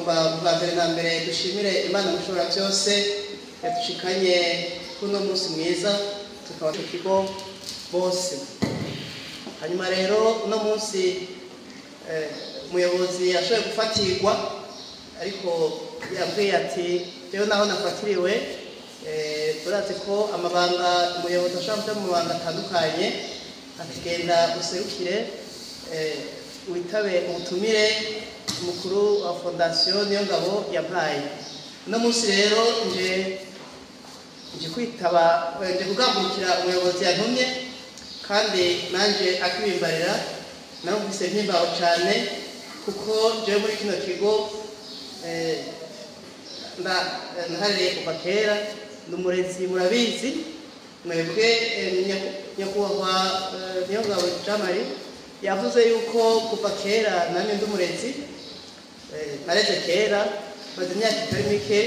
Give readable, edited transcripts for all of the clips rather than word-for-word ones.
twagomba bwa mbere na mbere dushimire Imana mushobora byose yadushikanye kuno munsi mwiza tukaba ku kigo bose. Hanyuma rero uno munsi umuyobozi yashoboye gufatirwa ariko yabwiye ati rero naho nafatiriwe turazi ko amabanga umuyobozi ashobora kuja mu mabanga atandukanye akigenda userukire witabe ubutumire mukuru wa fondation Niyongabo yampaye. Uno munsi rero nje kwitaba nje kugambukira umuyobozi yantumye kandi nanje akibimbarira narumvise mpimbaho cyane kuko je muri kino kigo nahareye kuva kera n'umurezi murabizi mwebwe nyakubahwa Niyongabo Jamari yavuze yuko kuva kera namwe ndumurezi nareze kera maze imyaka itari mike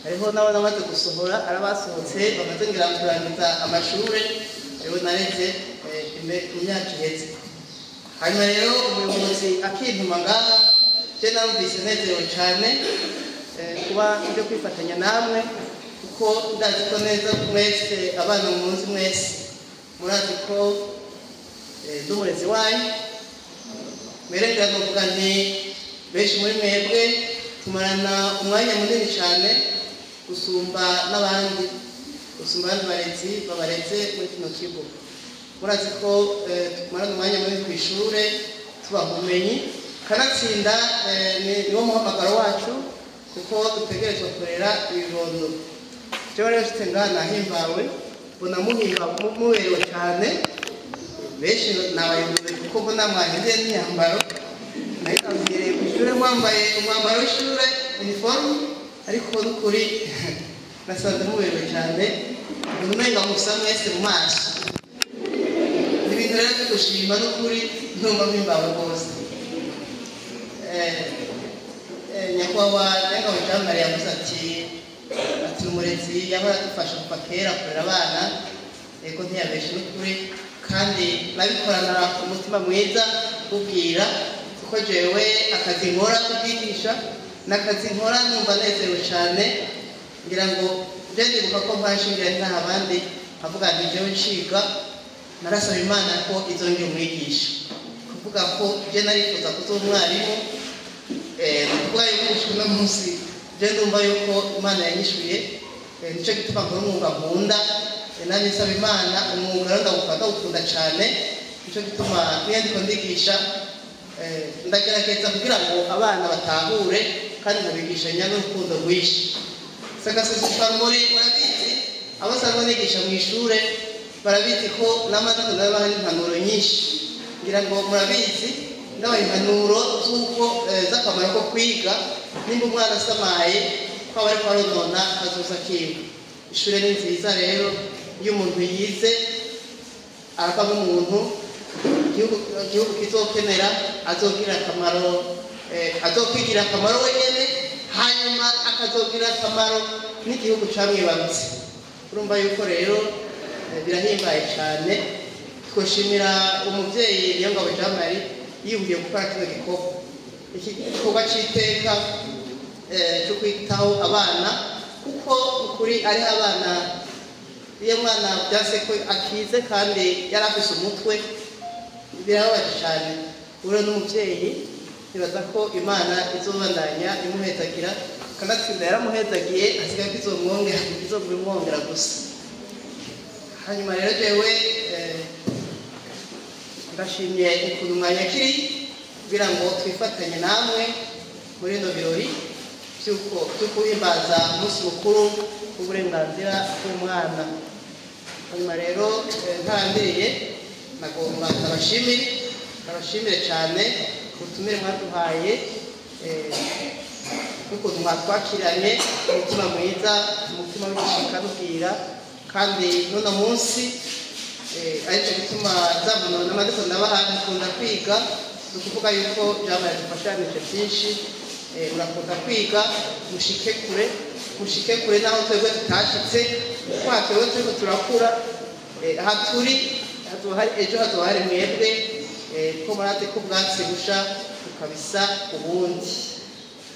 hariho n'abana bamaze gusohora arabasohotse bamaze ngira kurangiza amashure rero nareze imyaka iheze. Hanyuma rero umuyobozi akintuma ngaha je narumvise nezerewe cyane kuba nje kwifatanya namwe kuko ndazi ko neza mwese abana munzi mwese murazi ko ndumurezi wanyu merenda novuga nti benshi muri mwebwe tumarana umwanya munini cyane usumba n'abandi barezi babareze muri kino kigo. Murazi ko tumarana umwanya munini kw'ishure tubaha ubumenyi kanatsinda niwo muhamagaro wacu kuko dutegerezwa kurera ibibondo. Jewe rero nshitse ngaha nahimbawe mbona muberewe cyane benshi nabayobozi kuko mbona mwahinduye n'imyambaro nayitangiriye kw'ishure mwambaye umwambaro w'ishure uniforme ariko n'ukuri nasanze muberewe cyane umenga musa mwese mu maso ibintu rero byo gushima n'ukuri ndumva mpimbawe rwose. Nyakubahwa Niyongabo Jamari yavuze ati umurezi yahora adufasha kuva kera kurera abana yego ntiyabeshe n'ukuri kandi nabikorana umutima mwiza kubwira kuko jewe akazi nkora kubwigisha n'akazi nkora numva nezerewe cyane ngira ngo je ndibuka ko mpashingira ntaha abandi avuga nti jewe nshiga narasaba Imana ko izongera umwigisha kuvuga ko je narifuza kuzoba umwarimu kuvuga yuko uno munsi je ndumva yuko Imana yanyishuye nico gituma nkora umwuga nkunda nani nsaba Imana umwuga ndawukunda cyane nico gituma niyo ndiko ndigisha ndagerageza kugira ngo abana batahure kandi mubigishanya n'urukundo rwinshi. Sagaseseshwa muri murabizi abasanzwe nigisha mu ishure barabizi ko n'amateka n'abaha impanuro nyinshi ngira ngo murabizi ndabaha impanuro z'uko z'akamaro ko kwiga nimba umwana asamaye ko aba ariko aronona azoza akiga. Ishure ni nziza rero iyo umuntu yize arakaba umuntu igihugu kizokenera azogira akamaro azokwigira akamaro wenyene hanyuma akazogira akamaro n'igihugu camwibarutse. Urumva yuko rero birahimbaye cyane twoshimira umuvyeyi Niyongabo Jamari yiyumviye gukora kino gikorwa iki gikorwa c'iteka cyo kwitaho abana kuko ukuri ari abana iyo mwana byase ko akize kandi yarafise umutwe birabaje cyane. Uro n'umuvyeyi nibaza ko Imana izobandanya imuhezagira kanatsinda yaramuhezagiye asigaye izomwongera gusa. Hanyuma rero jewe ndashimye ukuntu mwanyakiri kugira ngo twifatanye namwe muri ino birori byo guhimbaza umunsi mukuru w'uburenganzira bw'umwana. Hanyuma rero ntarambiriye nagomba ndabashimire cyane ubutumire mwaduhaye n'ukuntu mwatwakiranye umutima mwiza umutima w'igishika n'ubwira kandi n'uno munsi aricyo gituma zamuno n'amadiko ndabaha mukunda kwiga ni ukuvuga yuko Jamari yadufashanije byinshi urakunda kwiga mushike kure naho twebwe tutashitse kwa twebwe turiko turakura aha turi ejo hazoba hari mwebwe ko murazi ko ubwatsi busha bukabisa ubundi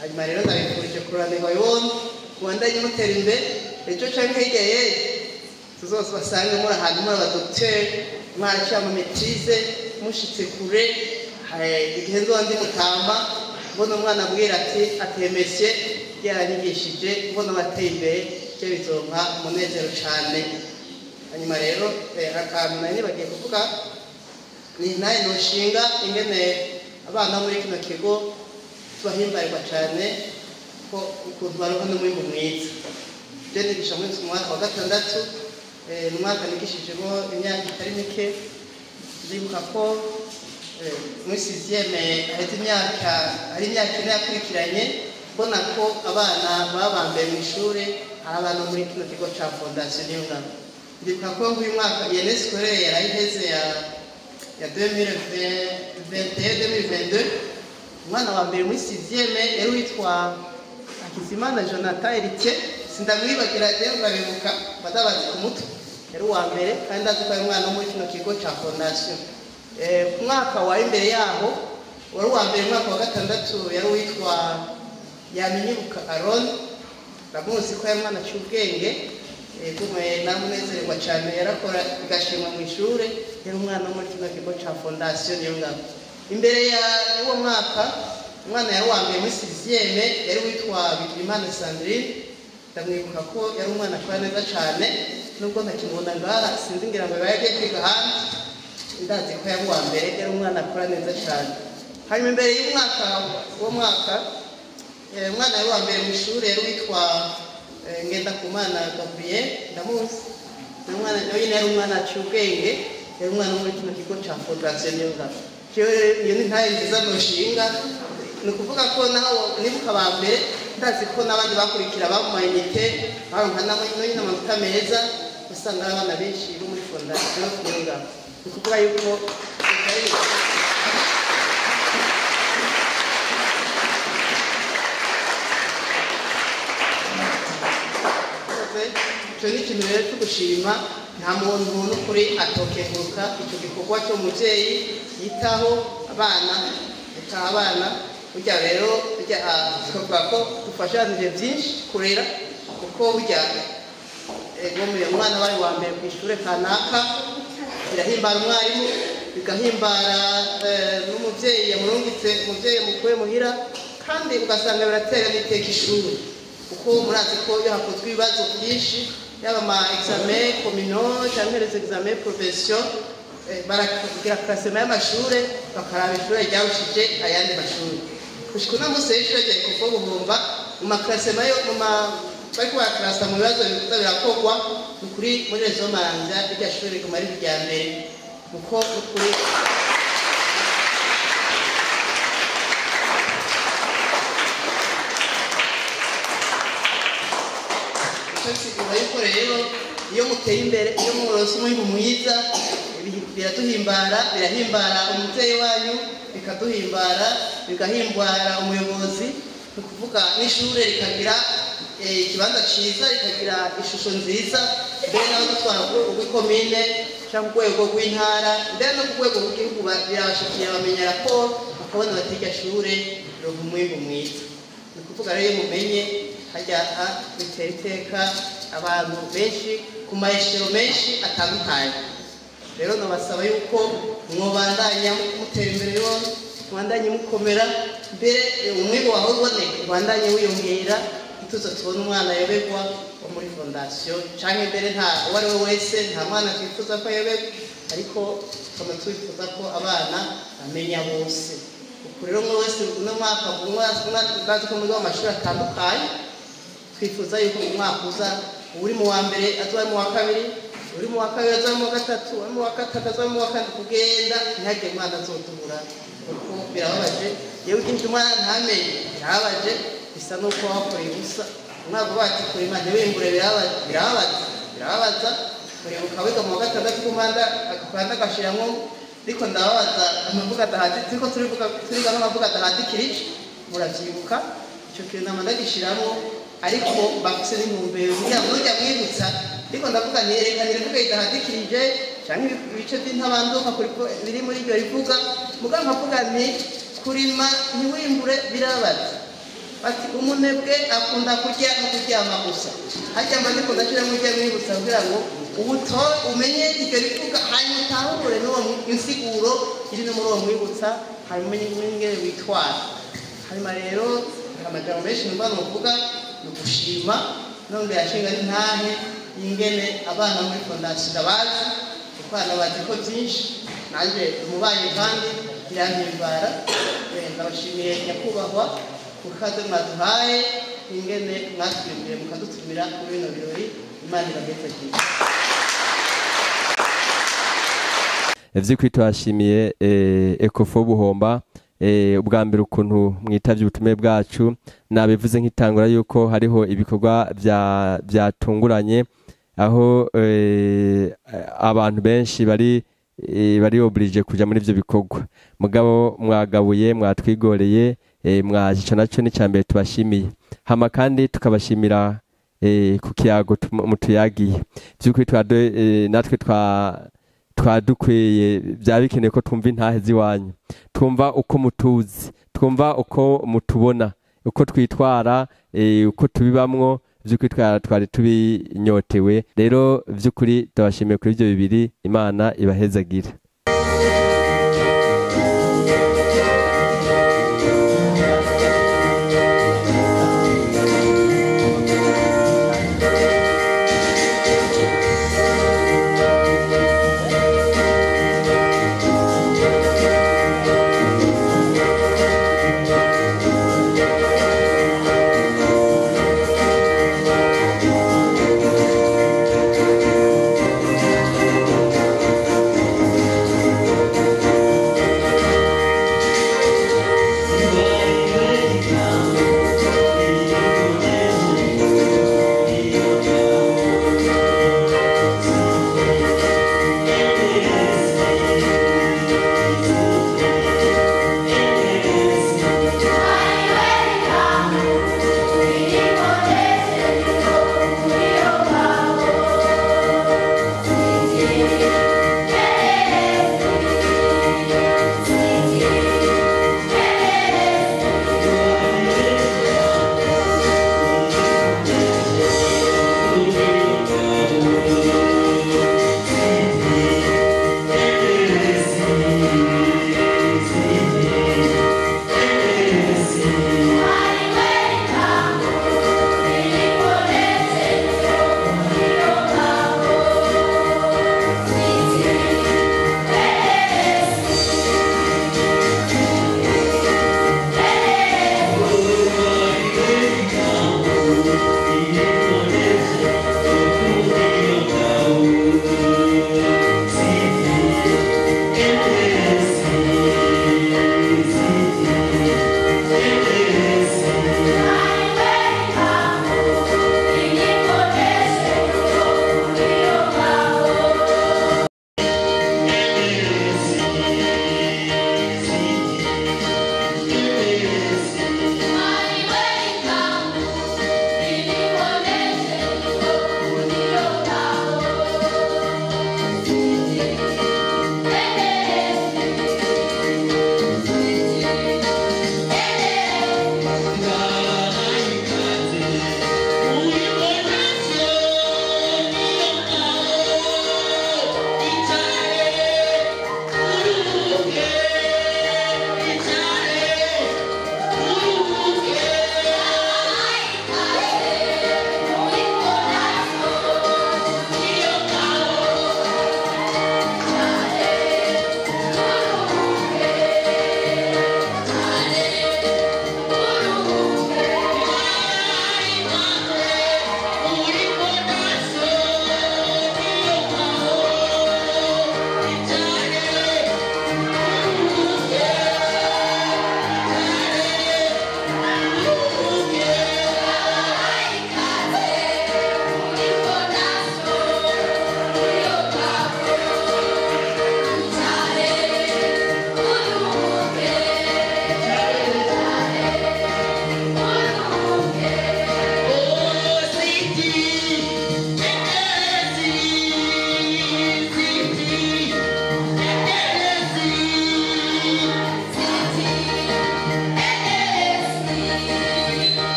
hanyuma rero ndabifurije kuranirwa yombi mubandanye mutera imbere ejo canke hirya yejo tuzose basange muri ahantu muri abadogiteri mwaraciye amametrize mushitse kure igihe nzoba ndi Mutamba mbona umwana abwira ati atemesye yaranyigishije mbona bateye imbere cyo bizonka umunezero cane. Hanyuma rero akantu nari bagiye kuvuga ni naye noshinga ingene abana muri kino kigo tubahimbarirwa cane ko ukuntu baronka n'umwimbu mwiza. Je nigisha muri mwaka wa gatandatu umwaka nigishijemo imyaka itari mike ndibuka ko muri 6e ahita imyaka ari imyaka ine yakurikiranye mbona ko abana babambaye mu ishure ari abana muri kino kigo ca Fondation Niyungamo. Ndibuka ko uyu mwaka yene scolaire yarayiheze ya 2021-2022 umwana wa mbere muri 6e yari witwa Hakizimana Jonathan Erike sindamwibagira rero ngabibuka badabazi ku mutwe yari uwa mbere kandi azi ko ari umwana wo muri kino kigo ca Fondation. Umwaka wa imbere yaho wari uwa mbere umwaka wa gatandatu yari witwa Yaminyibuka Aron ndamuzi ko yari umwana cy'ubwenge kumwe namunezerwa cyane yarakora igashimwa mu ishure yari umwana wo muri kino kigo ca Fondation Niyungamo. Imbere ya uwo mwaka umwana yari uwa mbere muri 6e yari witwa Bigirimana Sandrine ndamwibuka ko yari umwana akora neza cyane nubwo ntakimubona ngaha sinzi ngira ngo yagiye kwiga hanze ndazi ko yari uwa mbere yari umwana akora neza cyane. Hanyuma imbere y'umwaka uwo mwaka umwana yari uwa mbere mu ishure yari witwa Ngendakumana Gabriel ndamuzi umwana nawe yari umwana cy'ubwenge yari umwana wo muri kino kigo ca Fondation Niyungamo. Iyo ni ntaye nziza noshinga ni ukuvuga ko naho nibuka ba mbere ndazi ko n'abandi bakurikira bamumaye imite baronka nyine amanota meza usanga ari abana benshi bo muri Fondation Niyungamo. Ni ukuvuga yuko icyo ni ikintu rero cyo gushima nta muntu n'ukuri atokenguruka icyo gikorwa cy'umubyeyi yitaho abana burya rero tukavuga ko dufashanije byinshi kurera kuko burya gomuye umwana bari wa mbere ku ishure kanaka birahimbara umwarimu bigahimbara n'umubyeyi yamurungitse umubyeyi yamukuye muhira kandi ugasanga biratera n'iteka ishuri kuko murazi ko iyo hakozwe ibibazo byinshi yaba ama examen communaux cyangwa les examens profession baragira classement y'amashure bakaraba ishure ryarushije ayandi mashuri kushika na museshe rye kuko buhumba mu classement yo mu bari kwa classe mu bibazo bikuza birakogwa kuri muri rezo maranja irya shure riguma ari rya mbere kuko kuri yuko rero iyo muteye imbere iyo muronse umwimbu mwiza biratuhimbara birahimbara umubyeyi wanyu bikaduhimbara bigahimbara umuyobozi ni ukuvuga n'ishure rikagira ikibanza ciza rikagira ishusho nziza mbere n'abo dutwara rw'ikomine cyangwa urwego rw'intara mbere no ku rwego rw'igihugu birabashikiye bamenya raporo bakabona bati iryo shure rironka umwimbu mwiza. Ni ukuvuga rero iyo mumenye hajya bitera iteka abantu benshi ku mayeshero menshi atandukanye. Rero nabasaba yuko mwobandanya mutera imbere yose mwandanye mukomera mbere umwego waho uboneka ubandanye wiyongera ituzo tubona umwana yoberwa wo muri Fondation canke mbere nta uwari we wese nta mwana twifuza ko yoberwa ariko kama twifuza ko abana bamenya bose. Rero umwe wese uno mwaka bazi ko muri amashuri atandukanye twifuza yuko umwaka uza uri mu wa mbere azoba mu wa kabiri uri mu wa kabiri azoba mu wa gatatu uri mu wa gatatu azoba mu wa kane kugenda ntihagire umwana azotubura kuko birababaje yewe ikindi umwana ntamenye birababaje bisa nuko wakoreye ubusa umwaka bati kuri imana wimbure birababaza kuribuka wiga mu wa gatandatu kumanda akakanda gashiramwo ariko ndababaza amavuga adahati turiko turiga n'amavuga adahadikirije muravyibuka icyo kintu namandagishiramo ariko bafise n'intumbero kugira ngo nujya mwibutsa ariko ndavuga ntiyerekane rivuga idahadikirije cyangwa ibice by'intabanduka biri muri iryo rivuga muga nkavuga nti kurima ntiwimbure birabaza bati umunebwe akunda kurya no kuryama gusa hajya mba ndiko ndashira mu rya mwibutsa kugira ngo ubuto umenye ibyo bivuga hanyuma utahure n'uwo insiguro iri no muri uwo mwibutsa hanyuma umenye ingene witwara hanyuma rero amajambo menshi mba novuga no gushima none yashinga intahe ingene abana muri fondation bazi ukwana bazi ko byinshi nanje umubanyi kandi irangimbara ndabashimiye nyakubahwa kukaze mwaduhaye ingene mwatwimbiye mukadutumira muri bino birori imana ibahetse cyane vy'ukuri twashimiye Ecofo Buhomba ubwa mbere ukuntu mwitavye ubutume bwacu nabivuze nk'itangura yuko hariho ibikorwa byatunguranye aho abantu benshi bari oblige kuja muri ivyo bikorwa mugabo mwagabuye mwatwigoreye mwajica naco ni cyambere tubashimiye hama kandi tukabashimira ku kiyago mutuyagiye by'ukuri natwe twadukwiye byabikeneye ko twumva intahe ziwanyu twumva uko mutuzi twumva uko mutubona uko twitwara uko tubibamwo by'ukuri twari tubinyotewe rero by'ukuri ndabashimiye kuri ibyo bibiri imana ibahezagire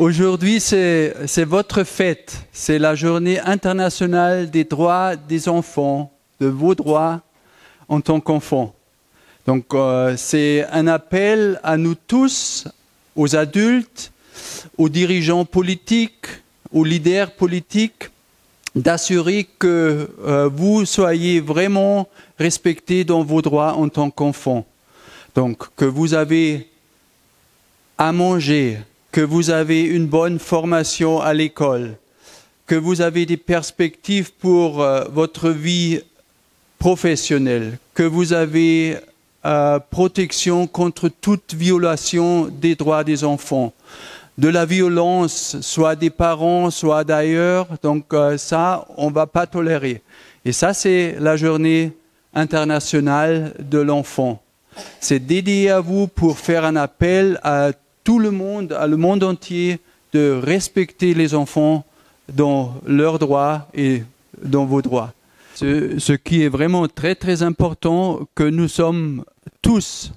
aujourd'hui, c'est votre fête. C'est la journée internationale des droits des enfants, de vos droits en tant qu'enfants. Donc, c'est un appel à nous tous, aux adultes, aux dirigeants politiques, aux leaders politiques, d'assurer que vous soyez vraiment respectés dans vos droits en tant qu'enfants. Donc, que vous avez à manger, que vous avez une bonne formation à l'école, que vous avez des perspectives pour votre vie professionnelle, que vous avez protection contre toute violation des droits des enfants, de la violence, soit des parents, soit d'ailleurs. Donc ça, on ne va pas tolérer. Et ça, c'est la journée internationale de l'enfant. C'est dédié à vous pour faire un appel à tout le monde, à le monde entier, de respecter les enfants dans leurs droits et dans vos droits. Ce qui est vraiment très très important, que nous sommes tous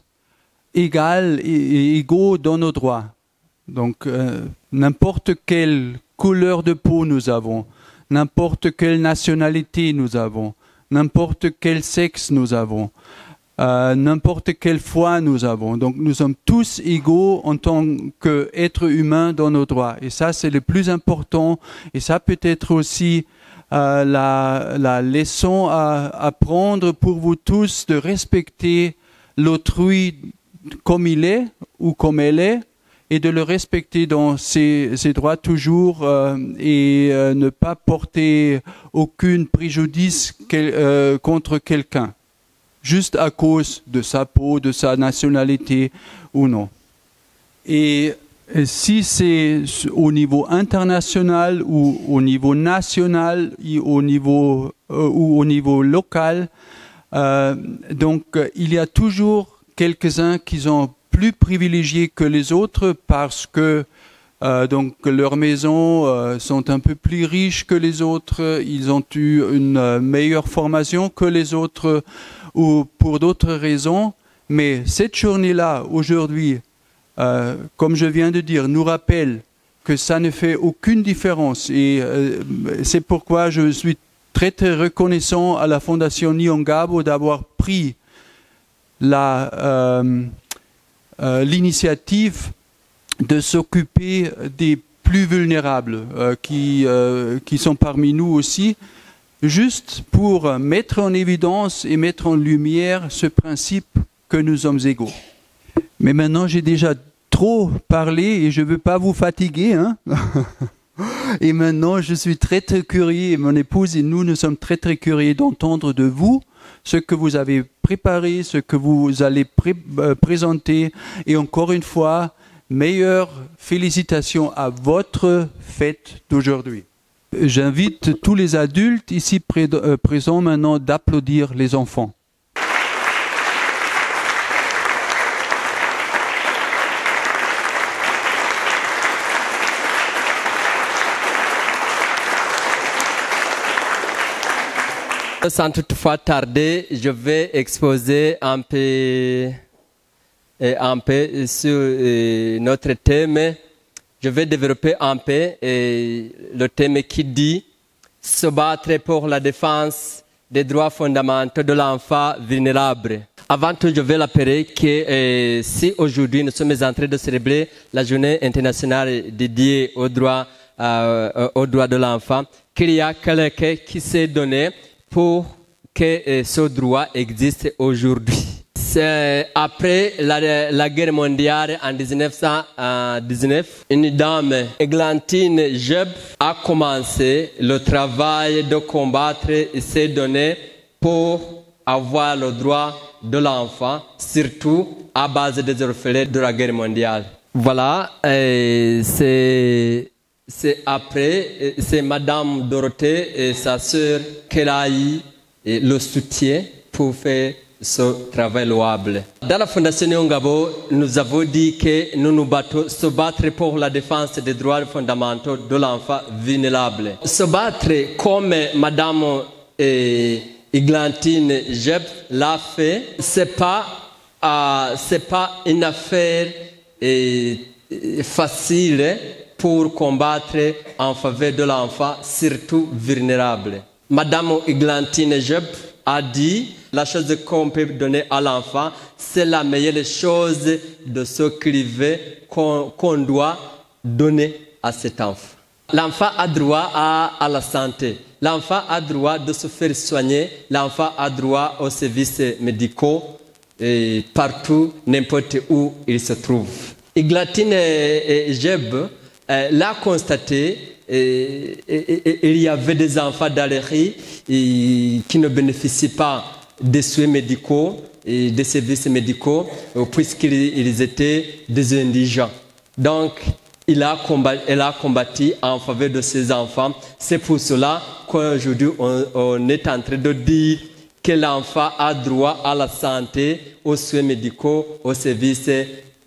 égaux et égaux dans nos droits. Donc n'importe quelle couleur de peau nous avons, n'importe quelle nationalité nous avons, n'importe quel sexe nous avons, n'importe quelle foi nous avons. Donc nous sommes tous égaux en tant qu'êtres humains dans nos droits. Et ça, c'est le plus important. Et ça peut être aussi la leçon à apprendre pour vous tous, de respecter l'autrui comme il est ou comme elle est, et de le respecter dans ses droits toujours, et ne pas porter aucun préjudice contre quelqu'un, juste à cause de sa peau, de sa nationalité ou non. Et si c'est au niveau international ou au niveau national ou au niveau local, donc il y a toujours quelques-uns qui sont plus privilégiés que les autres parce que donc leurs maisons sont un peu plus riches que les autres, ils ont eu une meilleure formation que les autres ou pour d'autres raisons. Mais cette journée-là, aujourd'hui, comme je viens de dire, nous rappelle que ça ne fait aucune différence. Et c'est pourquoi je suis très très reconnaissant à la Fondation Nyongabo d'avoir pris l'initiative de s'occuper des plus vulnérables qui sont parmi nous aussi, juste pour mettre en évidence et mettre en lumière ce principe que nous sommes égaux. Mais maintenant, j'ai déjà trop parlé et je ne veux pas vous fatiguer, hein. Et maintenant, je suis très très curieux, et mon épouse et nous sommes très très curieux d'entendre de vous ce que vous avez préparé, ce que vous allez présenter. Et encore une fois, meilleures félicitations à votre fête d'aujourd'hui. J'invite tous les adultes ici présents maintenant d'applaudir les enfants. Sans toutefois tarder, je vais exposer un peu sur notre thème. Je vais développer un peu le thème qui dit « Se battre pour la défense des droits fondamentaux de l'enfant vulnérable ». Avant tout, je vais l'appeler que si aujourd'hui nous sommes en train de célébrer la journée internationale dédiée aux droits de l'enfant, qu'il y a quelqu'un qui s'est donné pour que ce droit existe aujourd'hui. C'est après la guerre mondiale en 1919, une dame, Églantine Jeb, a commencé le travail de combattre et s'est donné pour avoir le droit de l'enfant, surtout à base des orphelins de la guerre mondiale. Voilà, c'est Madame Dorothée et sa sœur qu'elle a eu le soutien pour faire ce travail louable. Dans la Fondation Nyongabo, nous avons dit que nous nous battons, se battre pour la défense des droits fondamentaux de l'enfant vulnérable. Se battre comme Madame Églantine Jeb l'a fait, c'est pas une affaire facile. pour combattre en faveur de l'enfant, surtout vulnérable. Madame Eglantine Job a dit, la chose qu'on peut donner à l'enfant, c'est la meilleure chose de ce qu'il veut qu'on doit donner à cet enfant. L'enfant a droit à la santé. L'enfant a droit de se faire soigner. L'enfant a droit aux services médicaux et partout, n'importe où il se trouve. Eglantine Job l'a constaté, il y avait des enfants d'Alérie qui ne bénéficient pas des soins médicaux et des services médicaux puisqu'ils étaient des indigents. Donc, elle a combattu en faveur de ses enfants. C'est pour cela qu'aujourd'hui, on est en train de dire que l'enfant a droit à la santé, aux soins médicaux, aux services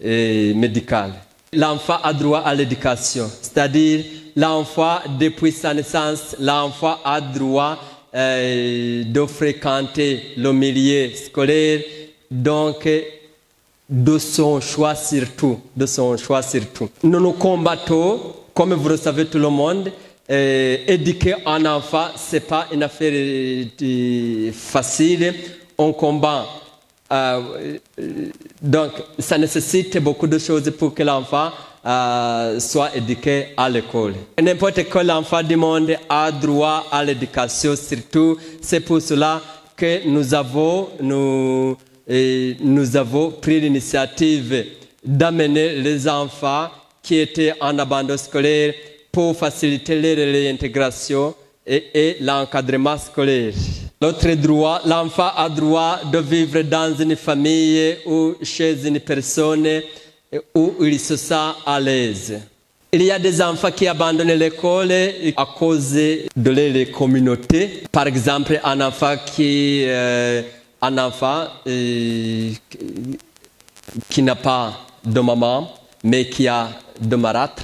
médicaux. L'enfant a droit à l'éducation, c'est-à-dire l'enfant, depuis sa naissance, l'enfant a droit de fréquenter le milieu scolaire, donc de son choix surtout. Nous nous combattons, comme vous le savez tout le monde, éduquer un enfant, ce n'est pas une affaire facile. On combat. Donc, ça nécessite beaucoup de choses pour que l'enfant soit éduqué à l'école. N'importe quel enfant du monde a droit à l'éducation, surtout. C'est pour cela que nous avons pris l'initiative d'amener les enfants qui étaient en abandon scolaire pour faciliter leur réintégration et l'encadrement scolaire. L'autre droit, l'enfant a droit de vivre dans une famille ou chez une personne où il se sent à l'aise. Il y a des enfants qui abandonnent l'école à cause de leur communauté. Par exemple, un enfant qui n'a pas de maman, mais qui a de marâtre.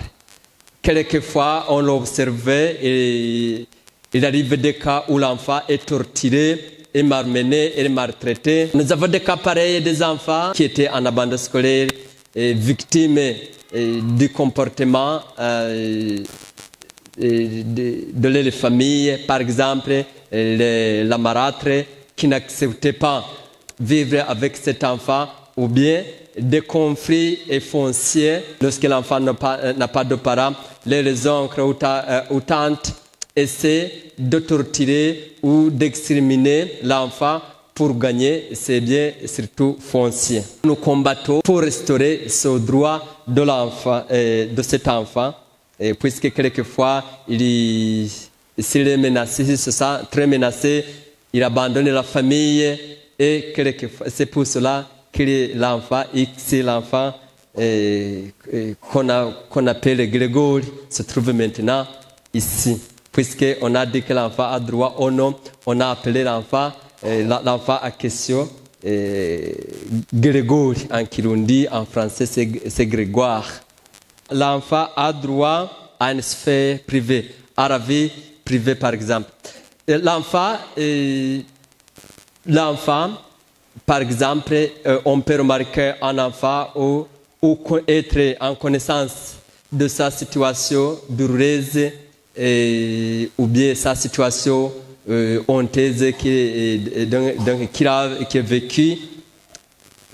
Quelquefois, on l'observait et il arrive des cas où l'enfant est torturé, est malmené, est maltraité. Nous avons des cas pareils des enfants qui étaient en abandon scolaire, victimes du comportement de leur famille. Par exemple, la marâtre qui n'acceptait pas vivre avec cet enfant, ou bien des conflits fonciers lorsque l'enfant n'a pas de parents, les oncles ou tantes essaient de torturer ou d'exterminer l'enfant pour gagner ses biens, surtout fonciers. Nous combattons pour restaurer ce droit de l'enfant, de cet enfant, puisque quelquefois, s'il est menacé, il se sent très menacé, il abandonne la famille, et quelquefois, c'est pour cela que l'enfant, c'est l'enfant qu'on appelle Grégory, se trouve maintenant ici. Puisqu'on a dit que l'enfant a droit au nom, on a appelé l'enfant à question Grégory en Kirundi, en français c'est Grégoire. L'enfant a droit à une sphère privée, à la vie privée par exemple. L'enfant, par exemple, on peut remarquer un enfant ou être en connaissance de sa situation douloureuse ou bien sa situation honteuse qu'il a vécue.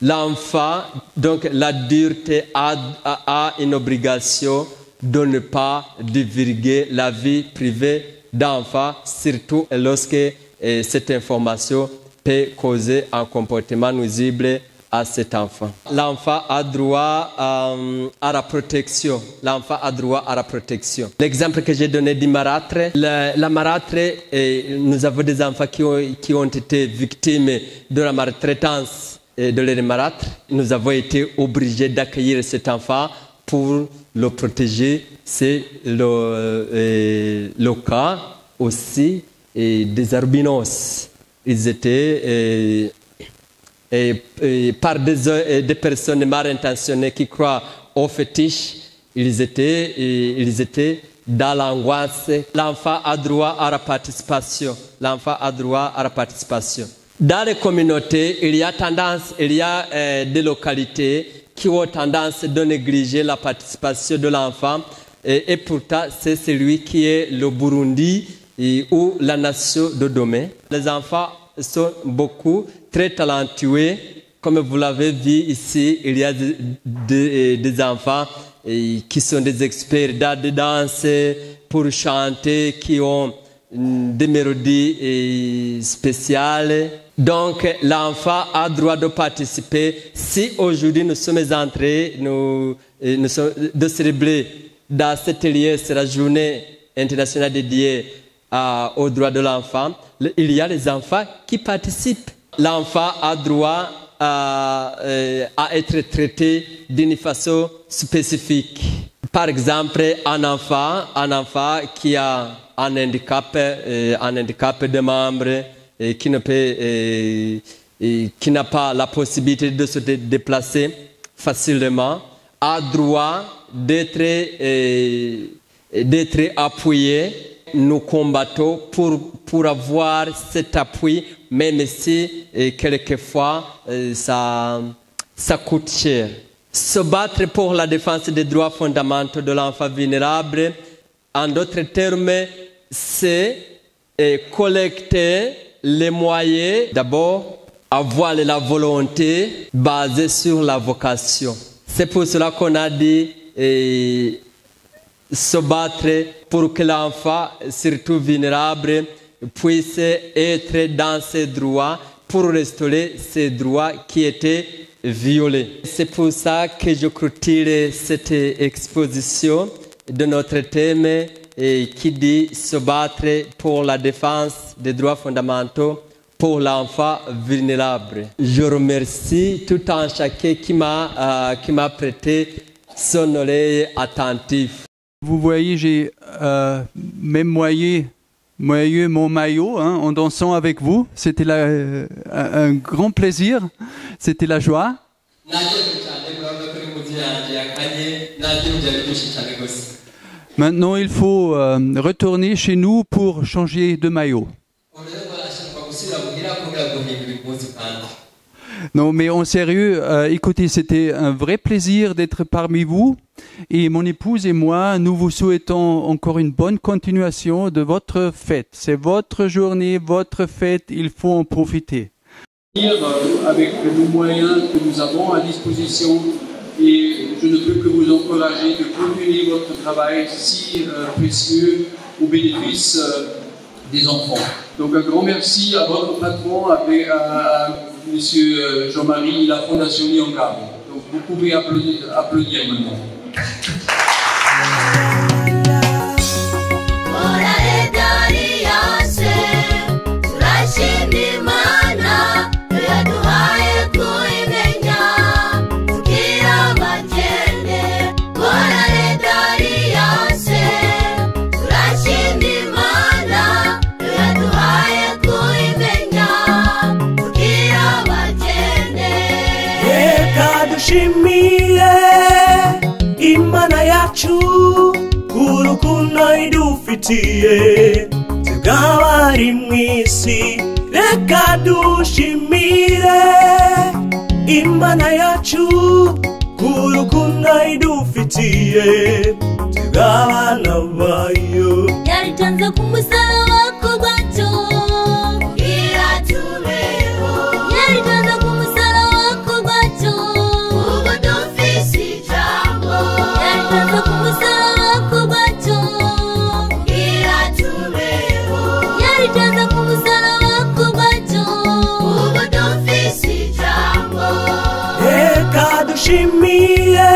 L'enfant, donc l'adulte a une obligation de ne pas divulguer la vie privée d'enfant, surtout lorsque cette information peut causer un comportement nuisible à cet enfant. L'enfant a droit à la protection. L'enfant a droit à la protection. L'exemple que j'ai donné du marâtre, la marâtre, nous avons des enfants qui ont été victimes de la maltraitance de leur marâtre. Nous avons été obligés d'accueillir cet enfant pour le protéger. C'est le cas aussi des albinos. Ils étaient par des personnes mal intentionnées qui croient aux fétiches, ils étaient dans l'angoisse. L'enfant a droit à la participation. L'enfant a droit à la participation. Dans les communautés, il y a des localités qui ont tendance de négliger la participation de l'enfant et pourtant c'est celui qui est le Burundi ou la nation de demain. Les enfants sont beaucoup très talentueux. Comme vous l'avez vu ici, il y a des enfants qui sont des experts d'art de danse pour chanter, qui ont des mélodies spéciales. Donc l'enfant a droit de participer. Si aujourd'hui nous sommes en train de célébrer dans cet lieu, c'est la journée internationale dédiée aux droits de l'enfant, il y a les enfants qui participent. L'enfant a droit à être traité d'une façon spécifique. Par exemple, un enfant qui a un handicap de membre, qui n'a pas la possibilité de se déplacer facilement, a droit d'être appuyé. Nous combattons pour avoir cet appui, même si quelquefois ça coûte cher. Se battre pour la défense des droits fondamentaux de l'enfant vulnérable, en d'autres termes, c'est collecter les moyens. D'abord, avoir la volonté basée sur la vocation. C'est pour cela qu'on a dit se battre pour que l'enfant, surtout vulnérable, puisse être dans ses droits, pour restaurer ses droits qui étaient violés. C'est pour ça que je clôture cette exposition de notre thème qui dit se battre pour la défense des droits fondamentaux pour l'enfant vulnérable. Je remercie tout un chacun qui m'a prêté son oreille attentif. Vous voyez, j'ai mémoyé mon maillot en dansant avec vous. C'était un grand plaisir, c'était la joie. Maintenant, il faut retourner chez nous pour changer de maillot. Non, mais en sérieux, écoutez, c'était un vrai plaisir d'être parmi vous. Et mon épouse et moi, nous vous souhaitons encore une bonne continuation de votre fête. C'est votre journée, votre fête, il faut en profiter. Avec les moyens que nous avons à disposition, et je ne peux que vous encourager de continuer votre travail si précieux au bénéfice des enfants. Donc un grand merci à votre patron, à Monsieur Jean-Marie et la Fondation Nyongabo. Donc vous pouvez applaudir maintenant. Imana yacu kurukundo idufitiye tugabari mwisi reka dushimire Imana yacu kurukundo idufitiye tugabana bayo yaritanze ku musaraba ku bwacu iratubeho yaritanze ku musaraba ku bwacu ubu dufise ijambo yaritanze ku musaraba ku bwacu iratubeho yaritanze ku musaraba ku bwacu ubu dufise ijambo reka dushimire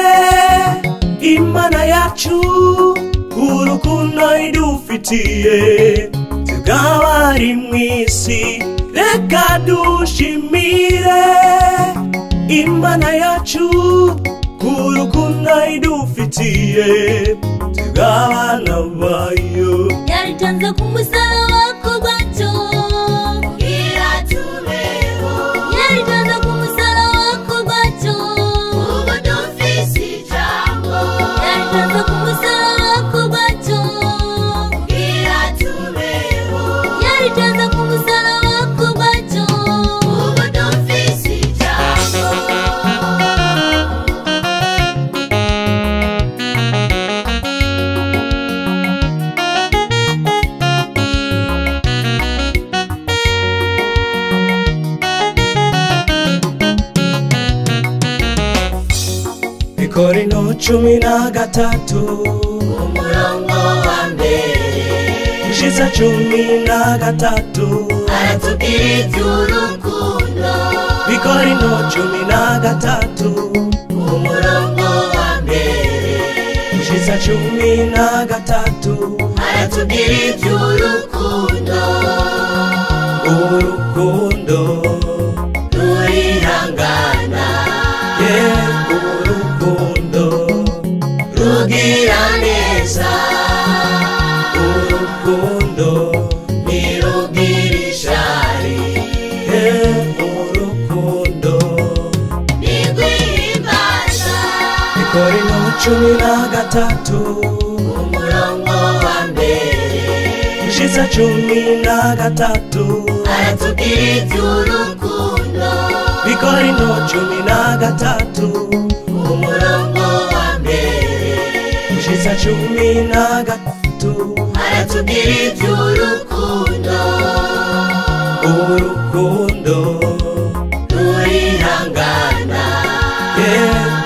Imana yacu kurukundo idufitiye tugabari mwisi reka dushimire Imana yacu kurukundo idufitiye tugabana bayo yaritanze ku musaraba ku bwacu iratubeho yaritanze ku musaraba ku bwacu ubu dufise ijambo yaritanze ku musaraba ku bwacu iratubeho yaritanze ku musaraba ku bwacu ubu dufise ijambo Ikorino 13 umurongo wa mbere gushitsa 13 aratubwira iby'urukundo. Ikorino 13 umurongo wa mbere gushitsa 13 aratubwira iby'urukundo. urukundo rurihangana urukundo rugira neza, urukundo ntirugira ishari, urukundo ntirwihimbaza. Ikorino 13 umurongo wa mbere gushitsa 13 aratubwira iby'urukundo. Ikorino 13 umurongo wa mbere gushitsa 13 aratubwira iby'urukundo. urukundo rurihangana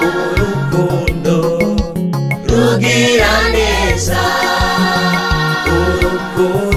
urukundo rugira neza, urukundo